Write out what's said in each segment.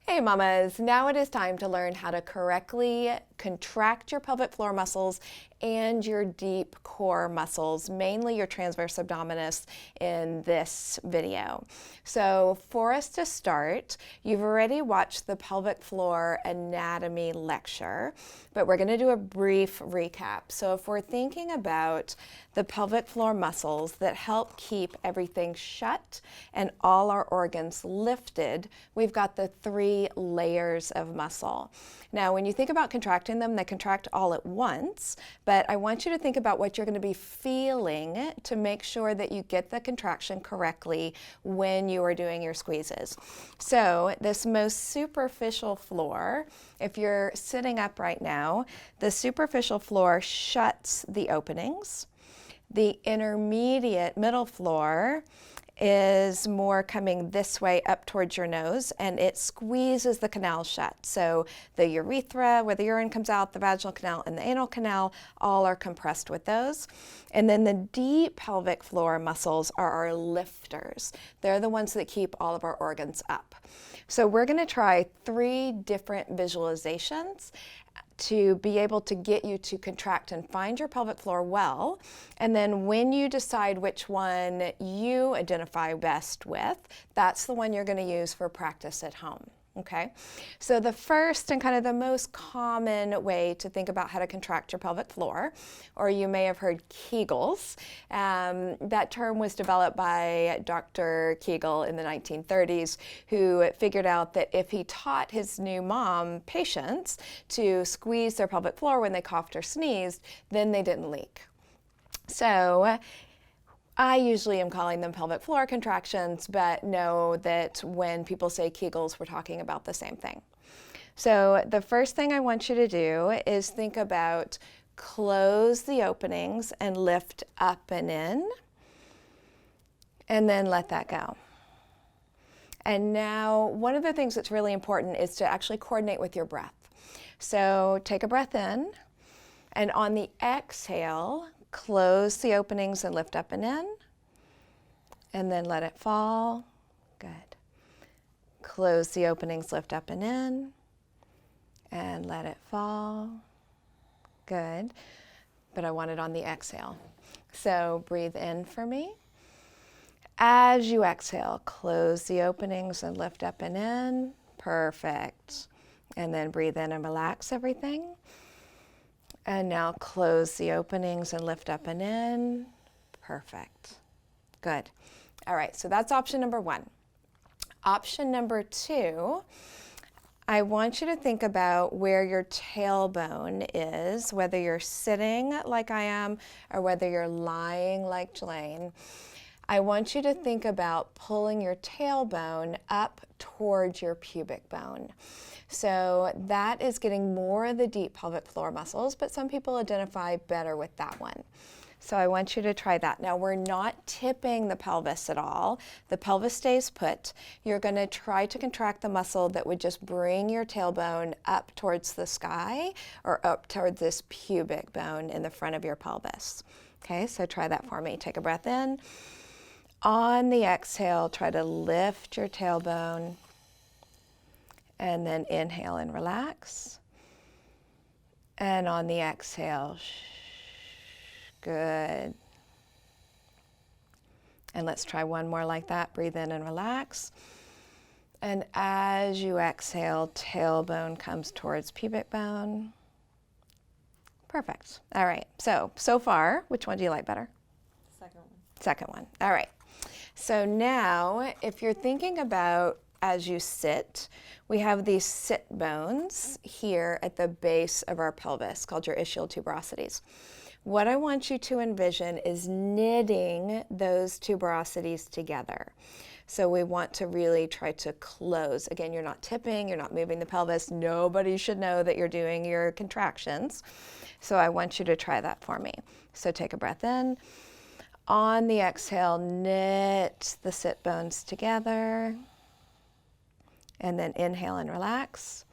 Hey mamas, now it is time to learn how to correctly contract your pelvic floor muscles and your deep core muscles, mainly your transverse abdominis in this video. So for us to start, you've already watched the pelvic floor anatomy lecture, but we're going to do a brief recap. So if we're thinking about the pelvic floor muscles that help keep everything shut and all our organs lifted, we've got the 3 layers of muscle. Now, when you think about contracting them, they contract all at once, but I want you to think about what you're going to be feeling to make sure that you get the contraction correctly when you are doing your squeezes. So this most superficial floor, if you're sitting up right now, the superficial floor shuts the openings. The intermediate middle floor is more coming this way up towards your nose, and it squeezes the canal shut. So the urethra, where the urine comes out, the vaginal canal, and the anal canal, all are compressed with those. And then the deep pelvic floor muscles are our lifters. They're the ones that keep all of our organs up. So we're going to try 3 different visualizations to be able to get you to contract and find your pelvic floor well. And then when you decide which one you identify best with, that's the one you're going to use for practice at home. Okay, so the first and kind of the most common way to think about how to contract your pelvic floor, or you may have heard Kegels. That term was developed by Dr. Kegel in the 1930s, who figured out that if he taught his new mom patients to squeeze their pelvic floor when they coughed or sneezed, then they didn't leak. So I usually am calling them pelvic floor contractions, but know that when people say Kegels, we're talking about the same thing. So the first thing I want you to do is think about close the openings and lift up and in, and then let that go. And now one of the things that's really important is to actually coordinate with your breath. So take a breath in, and on the exhale, close the openings and lift up and in, and then let it fall. Good. Close the openings, lift up and in, and let it fall. Good. But I want it on the exhale. So breathe in for me. As you exhale, close the openings and lift up and in. Perfect. And then breathe in and relax everything. And now close the openings and lift up and in. Perfect. Good. All right, so that's option number 1. Option number 2, I want you to think about where your tailbone is, whether you're sitting like I am or whether you're lying like Jelaine. I want you to think about pulling your tailbone up towards your pubic bone. So that is getting more of the deep pelvic floor muscles, but some people identify better with that one. So I want you to try that. Now we're not tipping the pelvis at all. The pelvis stays put. You're going to try to contract the muscle that would just bring your tailbone up towards the sky or up towards this pubic bone in the front of your pelvis. Okay, so try that for me. Take a breath in. On the exhale, try to lift your tailbone, and then inhale and relax. And on the exhale, good. And let's try one more like that. Breathe in and relax. And as you exhale, tailbone comes towards pubic bone. Perfect. All right, so far, which one do you like better? Second one. Second one. All right. So now, if you're thinking about as you sit, we have these sit bones here at the base of our pelvis called your ischial tuberosities. What I want you to envision is knitting those tuberosities together. So we want to really try to close. Again, you're not tipping, you're not moving the pelvis. Nobody should know that you're doing your contractions. So I want you to try that for me. So take a breath in. On the exhale, knit the sit bones together. And then inhale and relax.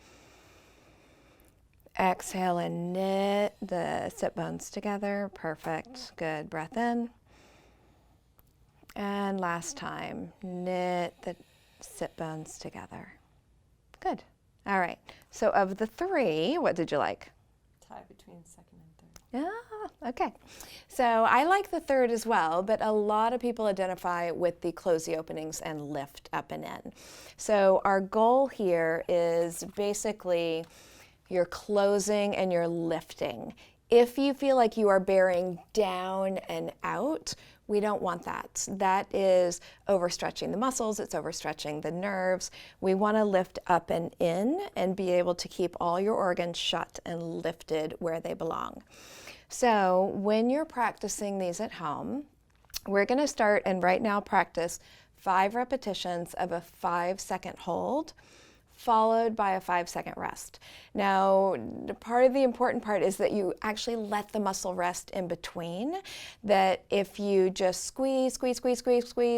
Exhale and knit the sit bones together. Perfect. Good. Breath in. And last time, knit the sit bones together. Good. All right. So of the 3, what did you like? Tie between second and third. Ah, okay. So I like the 3rd as well, but a lot of people identify with the close the openings and lift up and in. So our goal here is basically you're closing and you're lifting. If you feel like you are bearing down and out, we don't want that. That is overstretching the muscles, it's overstretching the nerves. We want to lift up and in and be able to keep all your organs shut and lifted where they belong. So when you're practicing these at home, we're going to start and right now practice 5 repetitions of a 5-second hold, followed by a 5-second rest. Now, part of the important part is that you actually let the muscle rest in between, that if you just squeeze,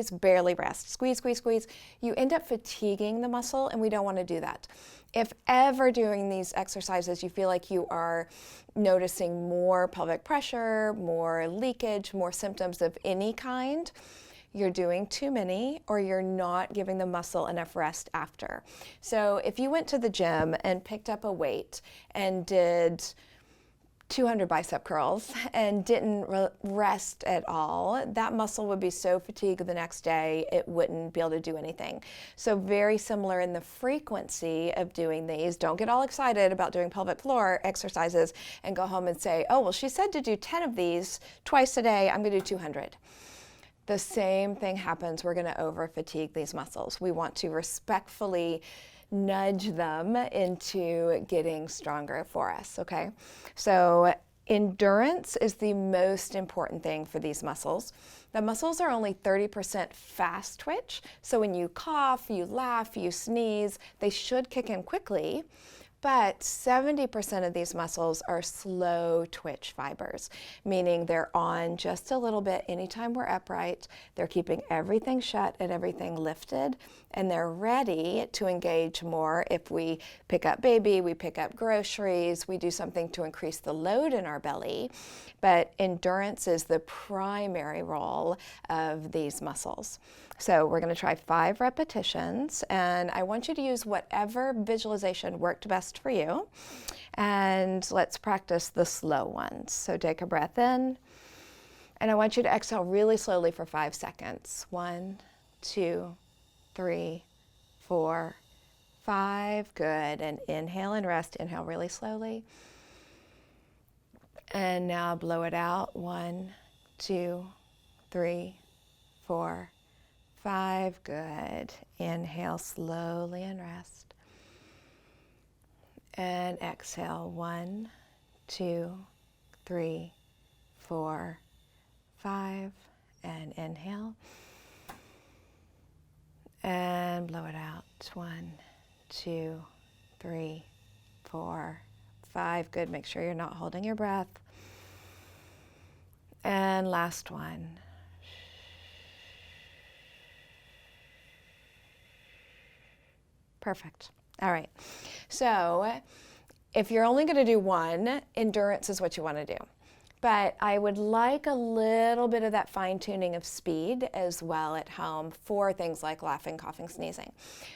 barely rest, squeeze, you end up fatiguing the muscle, and we don't want to do that. If ever doing these exercises you feel like you are noticing more pelvic pressure, more leakage, more symptoms of any kind, you're doing too many or you're not giving the muscle enough rest after. So if you went to the gym and picked up a weight and did 200 bicep curls and didn't rest at all, that muscle would be so fatigued the next day it wouldn't be able to do anything. So very similar in the frequency of doing these. Don't get all excited about doing pelvic floor exercises and go home and say, oh, well, she said to do 10 of these twice a day, I'm going to do 200. The same thing happens. We're going to over fatigue these muscles. We want to respectfully nudge them into getting stronger for us, okay? So endurance is the most important thing for these muscles. The muscles are only 30% fast twitch, so when you cough, you laugh, you sneeze, they should kick in quickly. But 70% of these muscles are slow twitch fibers, meaning they're on just a little bit anytime we're upright. They're keeping everything shut and everything lifted, and they're ready to engage more if we pick up baby, we pick up groceries, we do something to increase the load in our belly. But endurance is the primary role of these muscles. So we're going to try 5 repetitions, and I want you to use whatever visualization worked best for you. And let's practice the slow ones. So take a breath in, and I want you to exhale really slowly for 5 seconds. 1, 2, 3, 4, 5. Good. And inhale and rest. Inhale really slowly. And now blow it out. 1, 2, 3, 4, 5. Good. Inhale slowly and rest. And exhale. 1, 2, 3, 4, 5. And inhale. And blow it out. 1, 2, 3, 4, 5. Good. Make sure you're not holding your breath. And last one. Perfect. All right. So if you're only going to do one, endurance is what you want to do. But I would like a little bit of that fine-tuning of speed as well at home for things like laughing, coughing, sneezing.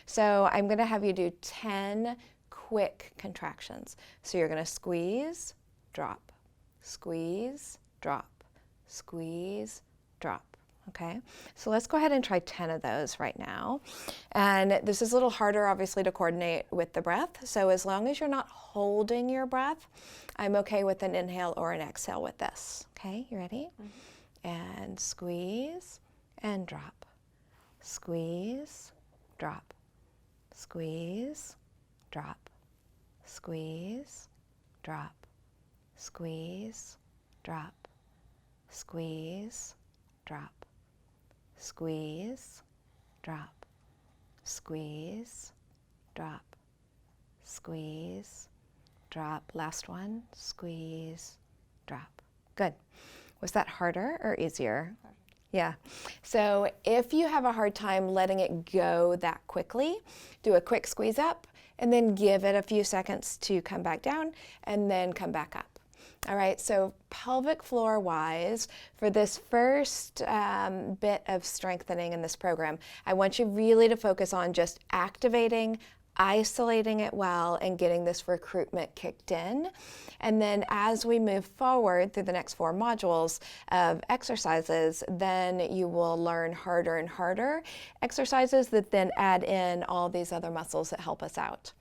So I'm going to have you do 10 quick contractions. So you're going to squeeze, drop, squeeze, drop, squeeze, drop. Okay, so let's go ahead and try 10 of those right now. And this is a little harder, obviously, to coordinate with the breath. So as long as you're not holding your breath, I'm okay with an inhale or an exhale with this. Okay, you ready? Mm-hmm. And squeeze and drop. Squeeze, drop. Squeeze, drop. Squeeze, drop. Squeeze, drop. Squeeze, drop. Squeeze, drop, squeeze, drop, squeeze, drop. Last one, squeeze, drop. Good. Was that harder or easier? Harder. Yeah. So if you have a hard time letting it go that quickly, do a quick squeeze up and then give it a few seconds to come back down and then come back up. All right, so pelvic floor wise, for this first bit of strengthening in this program, I want you really to focus on just activating isolating it well and getting this recruitment kicked in. And then as we move forward through the next 4 modules of exercises, then you will learn harder and harder exercises that then add in all these other muscles that help us out.